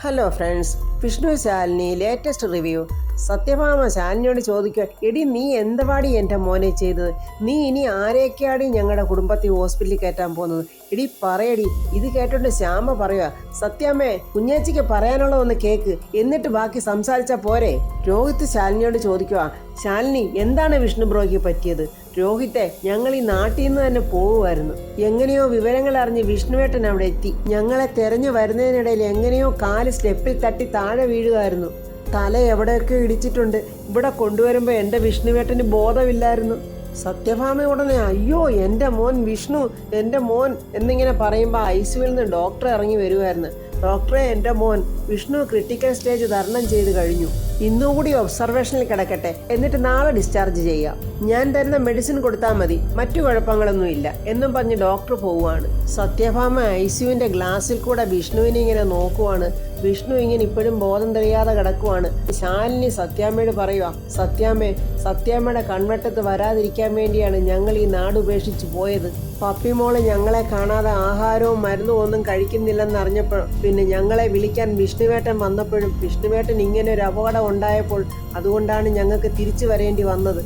Hello friends, Vishnu Shalini latest review. Satyabhama ശാലിനിയോട് ചോദിക്കുക, എടി നീ എന്തപാടി എൻ്റെ മോനെ ചെയ്തത്? നീ ഇനി ആരെയൊക്കെയാടി ഞങ്ങളുടെ കുടുംബത്തിൽ ഹോസ്പിറ്റലിൽ കയറ്റാൻ പോകുന്നത്? എടി പറയടി. ഇത് കേട്ടോണ്ട് ശ്യാമ പറയുക, സത്യാമ്മേ കുഞ്ഞേച്ചിക്ക് പറയാനുള്ള ഒന്ന് കേക്ക്, എന്നിട്ട് ബാക്കി സംസാരിച്ചാൽ പോരെ? രോഹിത് ശാലിനിയോട് ചോദിക്കുക, ശാലിനി എന്താണ് വിഷ്ണു ബ്രോയ്ക്ക് പറ്റിയത്? രോഹിത്തെ, ഞങ്ങൾ ഈ നാട്ടിൽ നിന്ന് തന്നെ പോവുമായിരുന്നു. എങ്ങനെയോ വിവരങ്ങൾ അറിഞ്ഞ് വിഷ്ണുവേട്ടൻ അവിടെ എത്തി. ഞങ്ങളെ തെരഞ്ഞു വരുന്നതിനിടയിൽ എങ്ങനെയോ കാല് സ്റ്റെപ്പിൽ തട്ടി താഴെ വീഴുകയായിരുന്നു. തല എവിടെയൊക്കെ ഇടിച്ചിട്ടുണ്ട്. ഇവിടെ കൊണ്ടുവരുമ്പോൾ എൻ്റെ വിഷ്ണുവേട്ടന് ബോധമില്ലായിരുന്നു. സത്യഭാമ ഉടനെ, അയ്യോ എൻ്റെ മോൻ വിഷ്ണു, എൻ്റെ മോൻ എന്നിങ്ങനെ പറയുമ്പോൾ ഐസിയുവിൽ നിന്ന് ഡോക്ടർ ഇറങ്ങി വരുമായിരുന്നു. ഡോക്ടറെ, എൻ്റെ മോൻ വിഷ്ണു ക്രിട്ടിക്കൽ സ്റ്റേജ് തരണം ചെയ്ത് കഴിഞ്ഞു. ഇന്നുകൂടി ഒബ്സർവേഷനിൽ കിടക്കട്ടെ, എന്നിട്ട് നാളെ ഡിസ്ചാർജ് ചെയ്യാം. ഞാൻ തരുന്ന മെഡിസിൻ കൊടുത്താൽ മതി, മറ്റു കുഴപ്പങ്ങളൊന്നുമില്ല എന്നും പറഞ്ഞ് ഡോക്ടർ പോവുകയാണ്. സത്യഭാമ ഐസിയുവിൻ്റെ ഗ്ലാസ്സിൽ കൂടെ വിഷ്ണുവിനെ ഇങ്ങനെ നോക്കുവാണ്. വിഷ്ണു ഇങ്ങനെ ഇപ്പോഴും ബോധം തെളിയാതെ കിടക്കുവാണ്. ശാലിനി സത്യാമ്മയോട് പറയുക, സത്യാമ്മയുടെ കൺവെട്ടത്ത് വരാതിരിക്കാൻ വേണ്ടിയാണ് ഞങ്ങൾ ഈ നാട് ഉപേക്ഷിച്ച് പോയത്. പപ്പിമോള് ഞങ്ങളെ കാണാതെ ആഹാരവും മരുന്നും ഒന്നും കഴിക്കുന്നില്ലെന്ന് അറിഞ്ഞപ്പോൾ പിന്നെ ഞങ്ങളെ വിളിക്കാൻ വിഷ്ണുവേട്ടൻ വന്നപ്പോഴും വിഷ്ണുവേട്ടൻ ഇങ്ങനെ ഒരു അപകടം ഉണ്ടായപ്പോൾ അതുകൊണ്ടാണ് ഞങ്ങൾക്ക് തിരിച്ചു വരേണ്ടി വന്നത്.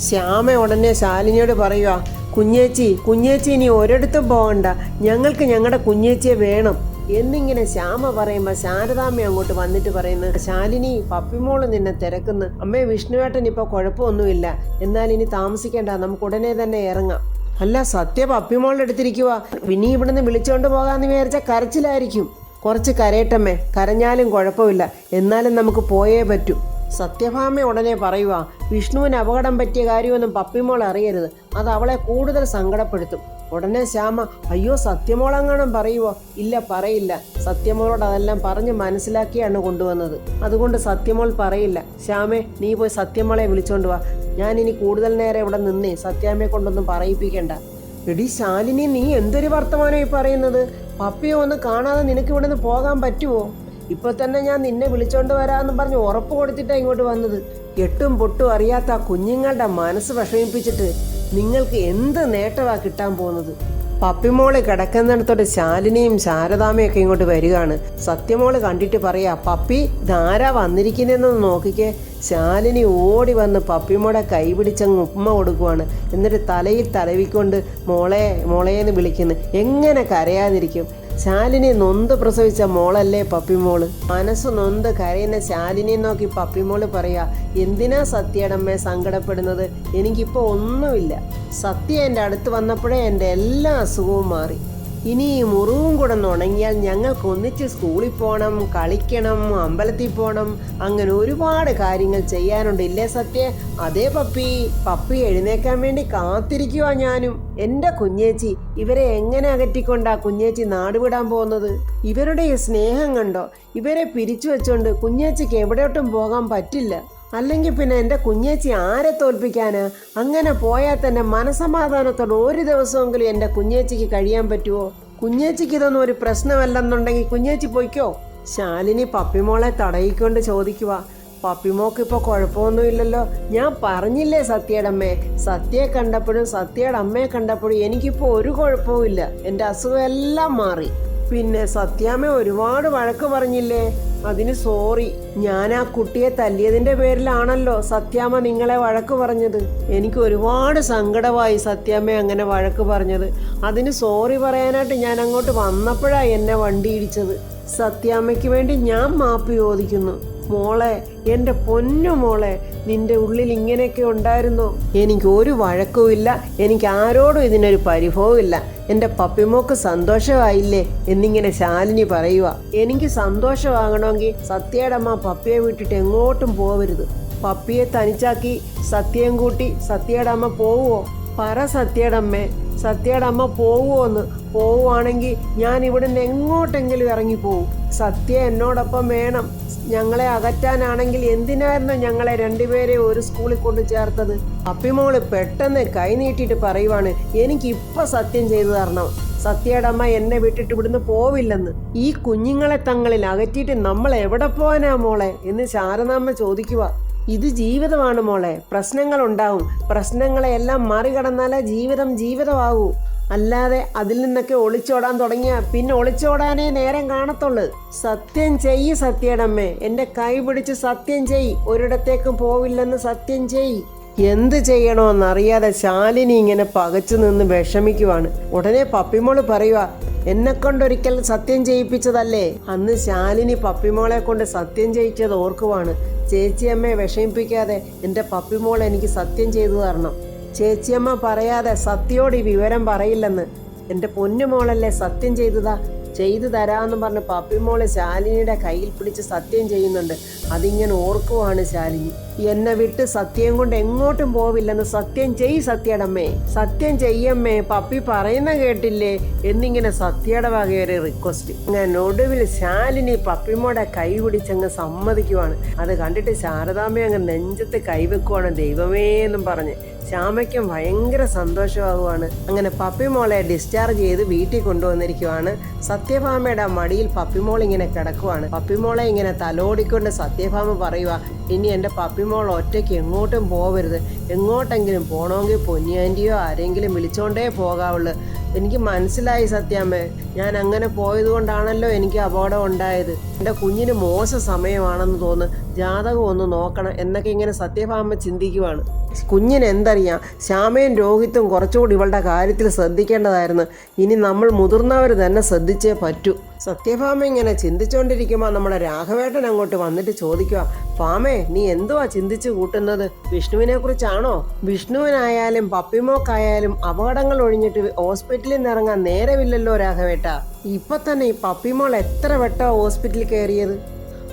ശ്യാമ ഉടനെ ശാലിനിയോട് പറയുക, കുഞ്ഞേച്ചി ഇനി ഒരിടത്തും പോകണ്ട, ഞങ്ങൾക്ക് ഞങ്ങളുടെ കുഞ്ഞേച്ചിയെ വേണം എന്നിങ്ങനെ ശ്യാമ പറയുമ്പോൾ ശാരദാമ്മ അങ്ങോട്ട് വന്നിട്ട് പറയുന്നു, ശാലിനി പപ്പിമോള് നിന്നെ തിരക്കുന്നു. അമ്മേ, വിഷ്ണുവേട്ടൻ ഇപ്പോൾ കുഴപ്പമൊന്നുമില്ല, എന്നാൽ ഇനി താമസിക്കേണ്ട, നമുക്ക് ഉടനെ തന്നെ ഇറങ്ങാം. അല്ല സത്യ പപ്പിമോളുടെ അടുത്തിരിക്കുക, ഇനി ഇവിടുന്ന് വിളിച്ചോണ്ട് പോകാമെന്ന് വിചാരിച്ചാൽ കരച്ചിലായിരിക്കും. കുറച്ച് കരയട്ടമ്മേ, കരഞ്ഞാലും കുഴപ്പമില്ല, എന്നാലും നമുക്ക് പോയേ പറ്റൂ. സത്യഭാമ ഉടനെ പറയുക, വിഷ്ണുവിന് അപകടം പറ്റിയ കാര്യമൊന്നും പപ്പിമോൾ അറിയരുത്, അത് അവളെ കൂടുതൽ സങ്കടപ്പെടുത്തും. ഉടനെ ശ്യാമ, അയ്യോ സത്യമോളെങ്ങാനും പറയുവോ? ഇല്ല, പറയില്ല. സത്യമോളോട് അതെല്ലാം പറഞ്ഞ് മനസ്സിലാക്കിയാണ് കൊണ്ടുവന്നത്, അതുകൊണ്ട് സത്യമോൾ പറയില്ല. ശ്യാമേ, നീ പോയി സത്യമോളെ വിളിച്ചോണ്ട് വാ. ഞാൻ ഇനി കൂടുതൽ നേരം ഇവിടെ നിന്നേ സത്യാമ്മയെ കൊണ്ടൊന്നും പറയിപ്പിക്കണ്ട. എടി ശാലിനി, നീ എന്തൊരു വർത്തമാനമായി പറയുന്നത്? പപ്പിയെ ഒന്ന് കാണാതെ നിനക്ക് ഇവിടെ നിന്ന് പോകാൻ പറ്റുമോ? ഇപ്പൊ തന്നെ ഞാൻ നിന്നെ വിളിച്ചോണ്ട് വരാമെന്ന് പറഞ്ഞ് ഉറപ്പ് കൊടുത്തിട്ടാണ് ഇങ്ങോട്ട് വന്നത്. എട്ടും പൊട്ടും അറിയാത്ത ആ കുഞ്ഞുങ്ങളുടെ മനസ്സ് വിഷമിപ്പിച്ചിട്ട് നിങ്ങൾക്ക് എന്ത് നേട്ടമാണ് കിട്ടാൻ പോകുന്നത്? പപ്പിമോള് കിടക്കുന്നിടത്തോട്ട് ശാലിനിയും ശാരദാമയൊക്കെ ഇങ്ങോട്ട് വരികയാണ്. സത്യമോള് കണ്ടിട്ട് പറയാ, പപ്പി ധാരാ വന്നിരിക്കുന്നതെന്ന് നോക്കിക്കേ. ശാലിനി ഓടി വന്ന് പപ്പിമോളെ കൈ പിടിച്ചങ്ങ് ഉമ്മ കൊടുക്കുവാണ്. എന്നിട്ട് തലയിൽ തലവിക്കൊണ്ട് മോളേന്ന് വിളിക്കുന്നു. എങ്ങനെ കരയാതിരിക്കും? ശാലിനി നൊന്ത് പ്രസവിച്ച മോളല്ലേ പപ്പിമോള്. മനസ്സ് നൊന്ത് കരയുന്ന ശാലിനിയെ നോക്കി പപ്പിമോള് പറയാ, എന്തിനാ സത്യടമ്മേ സങ്കടപ്പെടുന്നത്? എനിക്കിപ്പോൾ ഒന്നുമില്ല. സത്യ എൻ്റെ അടുത്ത് വന്നപ്പോഴേ എൻ്റെ എല്ലാ അസുഖവും മാറി. ഇനി ഈ മുറിവും കൂടെ ഉണങ്ങിയാൽ ഞങ്ങൾക്ക് ഒന്നിച്ച് സ്കൂളിൽ പോകണം, കളിക്കണം, അമ്പലത്തിൽ പോകണം, അങ്ങനെ ഒരുപാട് കാര്യങ്ങൾ ചെയ്യാനുണ്ട്, ഇല്ലേ സത്യ? അതേ പപ്പി എഴുന്നേക്കാൻ വേണ്ടി കാത്തിരിക്കുവാ ഞാനും. എൻ്റെ കുഞ്ഞേച്ചി, ഇവരെ എങ്ങനെ അകറ്റിക്കൊണ്ടാ കുഞ്ഞേച്ചി നാടുവിടാൻ പോകുന്നത്? ഇവരുടെ ഈ സ്നേഹം കണ്ടോ? ഇവരെ പിരിച്ചു വെച്ചോണ്ട് കുഞ്ഞേച്ചിക്ക് എവിടെയോട്ടും പോകാൻ പറ്റില്ല. അല്ലെങ്കിൽ പിന്നെ എൻ്റെ കുഞ്ഞേച്ചി ആരെ തോൽപ്പിക്കാനാ? അങ്ങനെ പോയാൽ തന്നെ മനസമാധാനത്തോടെ ഒരു ദിവസമെങ്കിലും എൻ്റെ കുഞ്ഞേച്ചിക്ക് കഴിയാൻ പറ്റുമോ? കുഞ്ഞേച്ചിക്ക് ഇതൊന്നും ഒരു പ്രശ്നമല്ലെന്നുണ്ടെങ്കിൽ കുഞ്ഞേച്ചി പൊയ്ക്കോ. ശാലിനി പപ്പിമോളെ തടയിക്കൊണ്ട് ചോദിക്കുക, പപ്പിമോക്ക് ഇപ്പോൾ കുഴപ്പമൊന്നുമില്ലല്ലോ? ഞാൻ പറഞ്ഞില്ലേ സത്യയുടെ സത്യയെ കണ്ടപ്പോഴും സത്യയുടെ അമ്മയെ കണ്ടപ്പോഴും എനിക്കിപ്പോൾ ഒരു കുഴപ്പവും ഇല്ല. എൻ്റെ അസുഖം എല്ലാം മാറി. പിന്നെ സത്യാമ്മ ഒരുപാട് വഴക്ക് പറഞ്ഞില്ലേ? അതിന് സോറി. ഞാൻ ആ കുട്ടിയെ തല്ലിയതിൻ്റെ പേരിലാണല്ലോ സത്യാമ്മ നിങ്ങളെ വഴക്ക് പറഞ്ഞത്. എനിക്ക് ഒരുപാട് സങ്കടമായി സത്യാമ്മ അങ്ങനെ വഴക്ക് പറഞ്ഞത്. അതിന് സോറി പറയാനായിട്ട് ഞാൻ അങ്ങോട്ട് വന്നപ്പോഴാണ് എന്നെ വണ്ടി ഇടിച്ചത്. സത്യാമ്മയ്ക്ക് വേണ്ടി ഞാൻ മാപ്പ് ചോദിക്കുന്നു. മോളെ, എൻ്റെ പൊന്നു മോളെ, നിന്റെ ഉള്ളിൽ ഇങ്ങനെയൊക്കെ ഉണ്ടായിരുന്നോ? എനിക്ക് ഒരു വഴക്കുമില്ല, എനിക്ക് ആരോടും ഇതിനൊരു പരിഭവവും ഇല്ല. എൻ്റെ പപ്പിമോക്ക് സന്തോഷമായില്ലേ എന്നിങ്ങനെ ശാലിനി പറയുക. എനിക്ക് സന്തോഷമാകണമെങ്കിൽ സത്യയുടെ അമ്മ പപ്പിയെ വിട്ടിട്ട് എങ്ങോട്ടും പോവരുത്. പപ്പിയെ തനിച്ചാക്കി സത്യയും കൂട്ടി സത്യയുടെ അമ്മ പോവുമോ? പറ സത്യയുടെ അമ്മേ, സത്യയുടെ അമ്മ പോവുമോന്ന്? പോവുകയാണെങ്കിൽ ഞാൻ ഇവിടുന്ന് എങ്ങോട്ടെങ്കിലും ഇറങ്ങിപ്പോവും. സത്യ എന്നോടൊപ്പം വേണം. ഞങ്ങളെ അകറ്റാനാണെങ്കിൽ എന്തിനായിരുന്നു ഞങ്ങളെ രണ്ടുപേരെ ഒരു സ്കൂളിൽ കൊണ്ട് ചേർത്തത്? പപ്പിമോള് പെട്ടെന്ന് കൈ നീട്ടിയിട്ട് പറയുവാണ്, എനിക്കിപ്പോൾ സത്യം ചെയ്തു തരണം. സത്യയുടെ അമ്മ എന്നെ വിട്ടിട്ട് ഇവിടുന്ന് പോവില്ലെന്ന്. ഈ കുഞ്ഞുങ്ങളെ തങ്ങളിൽ അകറ്റിയിട്ട് നമ്മൾ എവിടെ പോകാനാ മോളെ എന്ന് ശാരദാമ്മ ചോദിക്കുക. ഇത് ജീവിതമാണ് മോളെ, പ്രശ്നങ്ങൾ ഉണ്ടാവും. പ്രശ്നങ്ങളെ എല്ലാം മറികടന്നാലേ ജീവിതമാകൂ. അല്ലാതെ അതിൽ നിന്നൊക്കെ ഒളിച്ചോടാൻ തുടങ്ങിയ പിന്നെ ഒളിച്ചോടാനേ നേരം കാണത്തുള്ളു. സത്യം ചെയ്യ് സത്യടമ്മേ, എൻ്റെ കൈ പിടിച്ച് സത്യം ചെയ്, ഒരിടത്തേക്കും പോവില്ലെന്ന് സത്യം ചെയ്. എന്ത് ചെയ്യണമെന്നറിയാതെ ശാലിനി ഇങ്ങനെ പകച്ചു നിന്ന് വിഷമിക്കുവാണ്. ഉടനെ പപ്പിമോള് പറയുക, എന്നെക്കൊണ്ടൊരിക്കൽ സത്യം ചെയ്യിപ്പിച്ചതല്ലേ. അന്ന് ശാലിനി പപ്പിമോളെ കൊണ്ട് സത്യം ചെയ്യിച്ചത് ഓർക്കുവാണ്. ചേച്ചിയമ്മയെ വിഷമിപ്പിക്കാതെ എൻ്റെ പപ്പിമോൾ എനിക്ക് സത്യം ചെയ്തു തരണം. ചേച്ചിയമ്മ പറയാതെ സത്യോട് ഈ വിവരം പറയില്ലെന്ന്. എൻ്റെ പൊന്നുമോളല്ലേ സത്യം ചെയ്തു തരാമെന്ന് പറഞ്ഞ് പപ്പിമോള് ശാലിനിയുടെ കയ്യിൽ പിടിച്ച് സത്യം ചെയ്യുന്നുണ്ട്. അതിങ്ങനെ ഓർക്കുവാണ് ശാലിനി. എന്നെ വിട്ട് സത്യം കൊണ്ട് എങ്ങോട്ടും പോവില്ലെന്ന് സത്യം ചെയ് സത്യടമ്മേ, സത്യം ചെയ്യമ്മേ, പപ്പി പറയുന്ന കേട്ടില്ലേ എന്നിങ്ങനെ സത്യയുടെ വകയൊരു റിക്വസ്റ്റ്. ഞാൻ ഒടുവിൽ ശാലിനി പപ്പിമോടെ കൈ പിടിച്ചങ്ങ് സമ്മതിക്കുവാണ്. അത് കണ്ടിട്ട് ശാരദാമ്മ അങ്ങ് നെഞ്ചത്ത് കൈവെക്കുവാണ്. ദൈവമേ എന്നും പറഞ്ഞ് ശ്യാമയ്ക്കും ഭയങ്കര സന്തോഷമാകുവാണ്. അങ്ങനെ പപ്പിമോളെ ഡിസ്ചാർജ് ചെയ്ത് വീട്ടിൽ കൊണ്ടുവന്നിരിക്കുവാണ്. സത്യഭാമയുടെ മടിയിൽ പപ്പിമോൾ ഇങ്ങനെ കിടക്കുവാണ്. പപ്പിമോളെ ഇങ്ങനെ തലോടിക്കൊണ്ട് സത്യഭാമ പറയുക, ഇനി എൻ്റെ പപ്പിമോൾ ഒറ്റയ്ക്ക് എങ്ങോട്ടും പോവരുത്. എങ്ങോട്ടെങ്കിലും പോകണമെങ്കിൽ പൊന്നിയാൻ്റിയോ ആരെങ്കിലും വിളിച്ചോണ്ടേ പോകാവുള്ളൂ. എനിക്ക് മനസ്സിലായി സത്യാമ്മേ, ഞാൻ അങ്ങനെ പോയതുകൊണ്ടാണല്ലോ എനിക്ക് അപകടം ഉണ്ടായത്. എൻ്റെ കുഞ്ഞിന് മോശ സമയമാണെന്ന് തോന്നുന്നു, ജാതകം ഒന്ന് നോക്കണം എന്നൊക്കെ ഇങ്ങനെ സത്യഭാമ ചിന്തിക്കുവാണ്. കുഞ്ഞിന് എന്തറിയാം, ശ്യാമയും രോഹിത്തും കുറച്ചുകൂടി ഇവളുടെ കാര്യത്തിൽ ശ്രദ്ധിക്കേണ്ടതായിരുന്നു. ഇനി നമ്മൾ മുതിർന്നവർ തന്നെ ശ്രദ്ധിച്ചേ പറ്റൂ. സത്യഭാമ ഇങ്ങനെ ചിന്തിച്ചുകൊണ്ടിരിക്കുമ്പോൾ നമ്മുടെ രാഘവേട്ടൻ അങ്ങോട്ട് വന്നിട്ട് ചോദിക്കുക, ഭാമേ നീ എന്തുവാ ചിന്തിച്ചു കൂട്ടുന്നത്? വിഷ്ണുവിനെ കുറിച്ചാണോ? വിഷ്ണുവിനായാലും പപ്പിമോക്കായാലും അപകടങ്ങൾ ഒഴിഞ്ഞിട്ട് ഹോസ്പിറ്റലിൽ നിന്ന് ഇറങ്ങാൻ നേരമില്ലല്ലോ രാഘവേട്ട. ഇപ്പൊ തന്നെ ഈ പപ്പിമോൾ എത്ര വട്ടം ഹോസ്പിറ്റലിൽ കയറിയത്?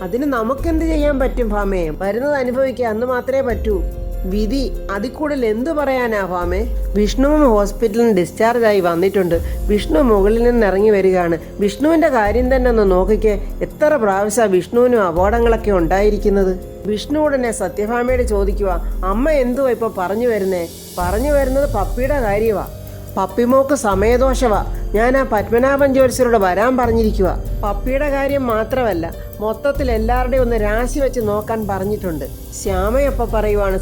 അതിന് നമുക്കെന്ത് ചെയ്യാൻ പറ്റും ഭാമേ? വരുന്നത് അനുഭവിക്കുക, അന്ന് മാത്രമേ പറ്റൂ. വിധി, അതിൽ കൂടുതൽ എന്തു പറയാനാ ഭാമേ? വിഷ്ണുവും ഹോസ്പിറ്റലിൽ നിന്ന് ഡിസ്ചാർജ് ആയി വന്നിട്ടുണ്ട്. വിഷ്ണു മുകളിൽ നിന്ന് ഇറങ്ങി വരികയാണ്. വിഷ്ണുവിന്റെ കാര്യം തന്നെ ഒന്ന് നോക്കിക്കേ, എത്ര പ്രാവശ്യം വിഷ്ണുവിനും അപകടങ്ങളൊക്കെ ഉണ്ടായിരിക്കുന്നത്. വിഷ്ണു ഉടനെ സത്യഭാമയോട് ചോദിക്കുക, അമ്മ എന്തുവാ ഇപ്പൊ പറഞ്ഞു വരുന്നത് പപ്പിയുടെ കാര്യമാ. പപ്പിമോക്ക് സമയദോഷവാ. ഞാൻ ആ പത്മനാഭൻ ജ്യോത്സ്യരോട് വരാൻ പറഞ്ഞിരിക്കുക. പപ്പിയുടെ കാര്യം മാത്രമല്ല, മൊത്തത്തിൽ എല്ലാവരുടെയും ഒന്ന് രാശി വെച്ച് നോക്കാൻ പറഞ്ഞിട്ടുണ്ട്. ശ്യാമയപ്പ പറയുവാണ്,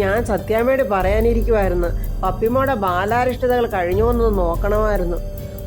ഞാൻ സത്യാമ്മയോട് പറയാനിരിക്കുമായിരുന്നു, പപ്പിമോടെ ബാലാരിഷ്ടതകൾ കഴിഞ്ഞോന്നൊന്ന് നോക്കണമായിരുന്നു.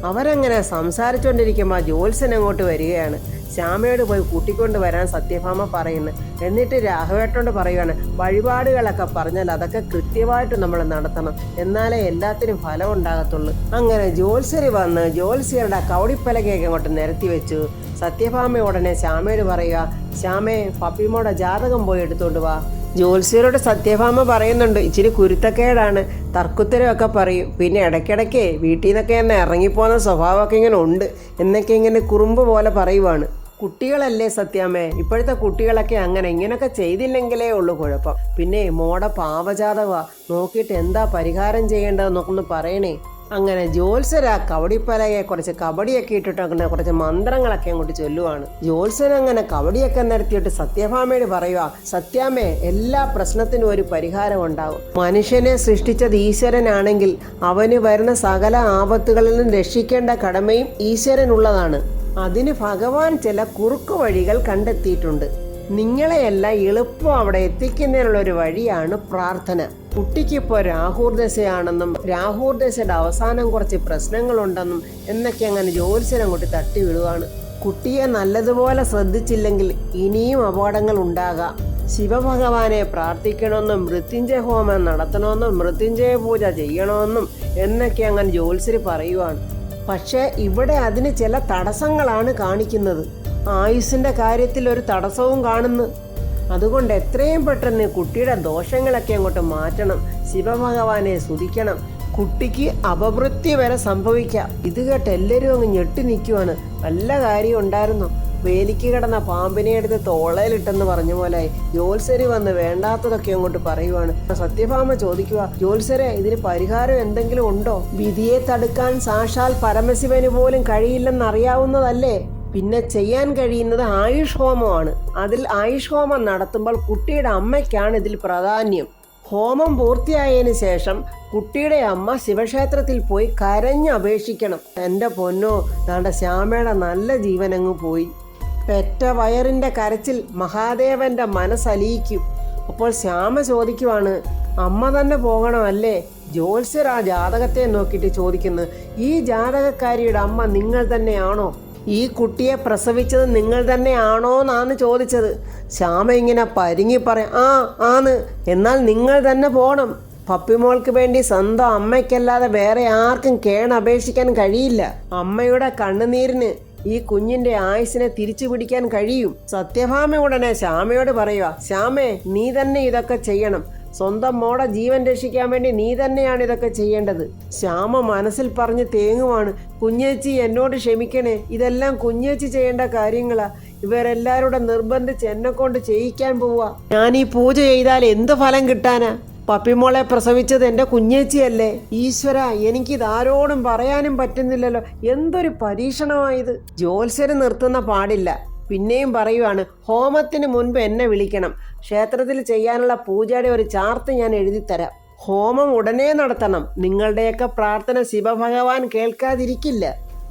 അവരങ്ങനെ സംസാരിച്ചുകൊണ്ടിരിക്കുമ്പോൾ ജ്യോത്സ്യൻ അങ്ങോട്ട് വരികയാണ്. ശ്യാമയോട് പോയി കൂട്ടിക്കൊണ്ട് വരാൻ സത്യഭാമ പറയുന്നു. എന്നിട്ട് രാഘവേട്ടനോട് പറയുകയാണ്, വഴിപാടുകളൊക്കെ പറഞ്ഞാൽ അതൊക്കെ കൃത്യമായിട്ട് നമ്മൾ നടത്തണം, എന്നാലേ എല്ലാത്തിനും ഫലം ഉണ്ടാകത്തുള്ളൂ. അങ്ങനെ ജ്യോത്സ്യർ വന്ന് ജ്യോത്സ്യരുടെ കൗടിപ്പലകയൊക്കെ അങ്ങോട്ട് നിരത്തി വെച്ചു. സത്യഭാമ ഉടനെ ശ്യാമയോട് പറയുക, ശ്യാമേ പപ്പിമോടെ ജാതകം പോയി എടുത്തോണ്ട് വാ. ജ്യോത്സ്യരോട് സത്യഭാമ പറയുന്നുണ്ട്, ഇച്ചിരി കുരുത്തക്കേടാണ്, തർക്കുത്തരമൊക്കെ പറയും, പിന്നെ ഇടയ്ക്കിടയ്ക്ക് വീട്ടിൽ നിന്നൊക്കെ എന്നെ ഇറങ്ങിപ്പോകുന്ന സ്വഭാവമൊക്കെ ഇങ്ങനെ ഉണ്ട് എന്നൊക്കെ ഇങ്ങനെ കുറുമ്പ് പോലെ പറയുവാണ്. കുട്ടികളല്ലേ സത്യാമ്മേ, ഇപ്പോഴത്തെ കുട്ടികളൊക്കെ അങ്ങനെ ഇങ്ങനെയൊക്കെ ചെയ്തില്ലെങ്കിലേ ഉള്ളൂ കുഴപ്പം. പിന്നെ മോടെ പാവജാതകമാ, നോക്കിയിട്ട് എന്താ പരിഹാരം ചെയ്യേണ്ടതെന്നൊക്കെ പറയണേ. അങ്ങനെ ജ്യോത്സ്യർ ആ കബഡിപ്പലകയെ കുറച്ച് കബഡിയൊക്കെ ഇട്ടിട്ട് അങ്ങനെ കുറച്ച് മന്ത്രങ്ങളൊക്കെ അങ്ങോട്ട് ചൊല്ലുവാണ്. ജ്യോത്സ്യൻ അങ്ങനെ കബഡിയൊക്കെ നടത്തിയിട്ട് സത്യഭാമയോട് പറയുക, സത്യാമ്മേ എല്ലാ പ്രശ്നത്തിനും ഒരു പരിഹാരം ഉണ്ടാകും. മനുഷ്യനെ സൃഷ്ടിച്ചത് ഈശ്വരനാണെങ്കിൽ അവന് വരുന്ന സകല ആപത്തുകളിൽ നിന്ന് രക്ഷിക്കേണ്ട കടമയും ഈശ്വരനുള്ളതാണ്. അതിന് ഭഗവാൻ ചില കുറുക്കു വഴികൾ കണ്ടെത്തിയിട്ടുണ്ട്. നിങ്ങളെയെല്ലാം എളുപ്പം അവിടെ എത്തിക്കുന്നതിനുള്ളൊരു വഴിയാണ് പ്രാർത്ഥന. കുട്ടിക്കിപ്പോൾ രാഹുർദശയാണെന്നും രാഹുർദശയുടെ അവസാനം കുറച്ച് പ്രശ്നങ്ങളുണ്ടെന്നും എന്നൊക്കെ അങ്ങനെ ജ്യോത്സ്യൻ അങ്ങോട്ട് തട്ടി വിടുവാണ്. കുട്ടിയെ നല്ലതുപോലെ ശ്രദ്ധിച്ചില്ലെങ്കിൽ ഇനിയും അപകടങ്ങൾ ഉണ്ടാകാം. ശിവഭഗവാനെ പ്രാർത്ഥിക്കണമെന്നും മൃത്യുഞ്ജയ ഹോമം നടത്തണമെന്നും മൃത്യുഞ്ജയ പൂജ ചെയ്യണമെന്നും എന്നൊക്കെ അങ്ങനെ ജ്യോത്സ്യർ പറയുവാണ്. പക്ഷേ ഇവിടെ അതിന് ചില തടസ്സങ്ങളാണ് കാണിക്കുന്നത്. ആയുസ്സിന്റെ കാര്യത്തിൽ ഒരു തടസ്സവും കാണുന്നു. അതുകൊണ്ട് എത്രയും പെട്ടെന്ന് കുട്ടിയുടെ ദോഷങ്ങളൊക്കെ അങ്ങോട്ട് മാറ്റണം. ശിവഭഗവാനെ സ്തുതിക്കണം. കുട്ടിക്ക് അപവൃത്തി വരെ സംഭവിക്കാം. ഇത് കേട്ട് എല്ലാവരും അങ്ങ് ഞെട്ടി നിൽക്കുവാണ്. വല്ല കാര്യം ഉണ്ടായിരുന്നോ? വേലിക്ക് കിടന്ന പാമ്പിനെ എടുത്ത് തോളയിലിട്ടെന്ന് പറഞ്ഞ പോലെ ജ്യോത്സ്യര് വന്ന് വേണ്ടാത്തതൊക്കെ അങ്ങോട്ട് പറയുവാണ്. സത്യഭാമ ചോദിക്കുക, ജ്യോത്സ്യരെ ഇതിന് പരിഹാരം എന്തെങ്കിലും ഉണ്ടോ? വിധിയെ തടുക്കാൻ സാക്ഷാൽ പരമശിവന് പോലും കഴിയില്ലെന്നറിയാവുന്നതല്ലേ? പിന്നെ ചെയ്യാൻ കഴിയുന്നത് ആയുഷ് ഹോമമാണ്. അതിൽ ആയുഷ് ഹോമം നടത്തുമ്പോൾ കുട്ടിയുടെ അമ്മയ്ക്കാണ് ഇതിൽ പ്രാധാന്യം. ഹോമം പൂർത്തിയായതിനു ശേഷം കുട്ടിയുടെ അമ്മ ശിവക്ഷേത്രത്തിൽ പോയി കരഞ്ഞപേക്ഷിക്കണം. എൻ്റെ പൊന്നോ, നാണ്ട ശ്യാമയുടെ നല്ല ജീവനങ്ങ് പോയി. പെറ്റ വയറിൻ്റെ കരച്ചിൽ മഹാദേവന്റെ മനസ്സലിയിക്കും. അപ്പോൾ ശ്യാമ ചോദിക്കുവാണ്, അമ്മ തന്നെ പോകണമല്ലേ? ജ്യോത്സ്യർ ആ ജാതകത്തെ നോക്കിയിട്ട് ചോദിക്കുന്നു, ഈ ജാതകക്കാരിയുടെ അമ്മ നിങ്ങൾ തന്നെയാണോ? ഈ കുട്ടിയെ പ്രസവിച്ചത് നിങ്ങൾ തന്നെയാണോ എന്നാണ് ചോദിച്ചത്. ശ്യാമ ഇങ്ങനെ പരിങ്ങി പറയാം, ആ ആന്ന്. എന്നാൽ നിങ്ങൾ തന്നെ പോണം. പപ്പിമോൾക്ക് വേണ്ടി സ്വന്തം അമ്മയ്ക്കല്ലാതെ വേറെ ആർക്കും കേണപേക്ഷിക്കാൻ കഴിയില്ല. അമ്മയുടെ കണ്ണുനീരിന് ഈ കുഞ്ഞിന്റെ ആയുസിനെ തിരിച്ചു പിടിക്കാൻ കഴിയും. സത്യഭാമ ഉടനെ ശ്യാമയോട് പറയുക, ശ്യാമേ, നീ തന്നെ ഇതൊക്കെ ചെയ്യണം. സ്വന്തം മോടെ ജീവൻ രക്ഷിക്കാൻ വേണ്ടി നീ തന്നെയാണ് ഇതൊക്കെ ചെയ്യേണ്ടത്. ശ്യാമ മനസ്സിൽ പറഞ്ഞ് തേങ്ങുവാണ്. കുഞ്ഞേച്ചി, എന്നോട് ക്ഷമിക്കണേ, ഇതെല്ലാം കുഞ്ഞേച്ചി ചെയ്യേണ്ട കാര്യങ്ങളാ. ഇവരെല്ലാവരുടെ നിർബന്ധിച്ച് എന്നെ കൊണ്ട് ചെയ്യിക്കാൻ പോവാ. ഞാൻ ഈ പൂജ ചെയ്താൽ എന്ത് ഫലം കിട്ടാനാ? പപ്പിമോളെ പ്രസവിച്ചത് എൻ്റെ കുഞ്ഞേച്ചിയല്ലേ? ഈശ്വര, എനിക്കിതാരോടും പറയാനും പറ്റുന്നില്ലല്ലോ. എന്തൊരു പരീക്ഷണമായത്. ജ്യോത്സ്യര് നിർത്തുന്ന പാടില്ല. പിന്നെയും പറയുവാണ്, ഹോമത്തിന് മുൻപ് എന്നെ വിളിക്കണം. ക്ഷേത്രത്തിൽ ചെയ്യാനുള്ള പൂജയുടെ ഒരു ചാർട്ട് ഞാൻ എഴുതിത്തരാം. ഹോമം ഉടനെ നടത്തണം. നിങ്ങളുടെയൊക്കെ പ്രാർത്ഥന ശിവഭഗവാൻ കേൾക്കാതിരിക്കില്ല.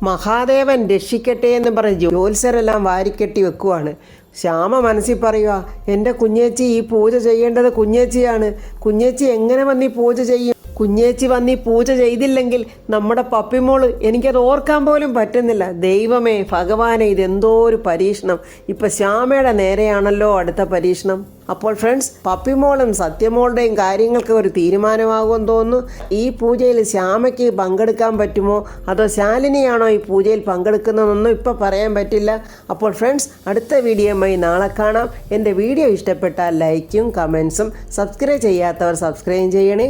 മഹാദേവൻ രക്ഷിക്കട്ടെ എന്ന് പറഞ്ഞ് ജ്യോത്സ്യരെല്ലാം വാരിക്കെട്ടി വെക്കുവാണ്. ശ്യാമ മനസ്സിൽ പറയുക, എൻ്റെ കുഞ്ഞേച്ചി, ഈ പൂജ ചെയ്യേണ്ടത് കുഞ്ഞേച്ചിയാണ്. കുഞ്ഞേച്ചി എങ്ങനെ വന്ന് ഈ പൂജ ചെയ്യും? കുഞ്ഞേച്ചി വന്ന് ഈ പൂജ ചെയ്തില്ലെങ്കിൽ നമ്മുടെ പപ്പിമോള്, എനിക്കത് ഓർക്കാൻ പോലും പറ്റുന്നില്ല. ദൈവമേ, ഭഗവാനെ, ഇതെന്തോ ഒരു പരീക്ഷണം. ഇപ്പം ശ്യാമയുടെ നേരെയാണല്ലോ അടുത്ത പരീക്ഷണം. അപ്പോൾ ഫ്രണ്ട്സ്, പപ്പിമോളും സത്യമോളുടെയും കാര്യങ്ങൾക്ക് ഒരു തീരുമാനമാകുമെന്ന് തോന്നുന്നു. ഈ പൂജയിൽ ശ്യാമയ്ക്ക് പങ്കെടുക്കാൻ പറ്റുമോ അതോ ശാലിനിയാണോ ഈ പൂജയിൽ പങ്കെടുക്കുന്നതെന്നൊന്നും ഇപ്പോൾ പറയാൻ പറ്റില്ല. അപ്പോൾ ഫ്രണ്ട്സ്, അടുത്ത വീഡിയോയുമായി നാളെ കാണാം. എൻ്റെ വീഡിയോ ഇഷ്ടപ്പെട്ടാൽ ലൈക്കും കമൻസും, സബ്സ്ക്രൈബ് ചെയ്യാത്തവർ സബ്സ്ക്രൈബ് ചെയ്യണേ.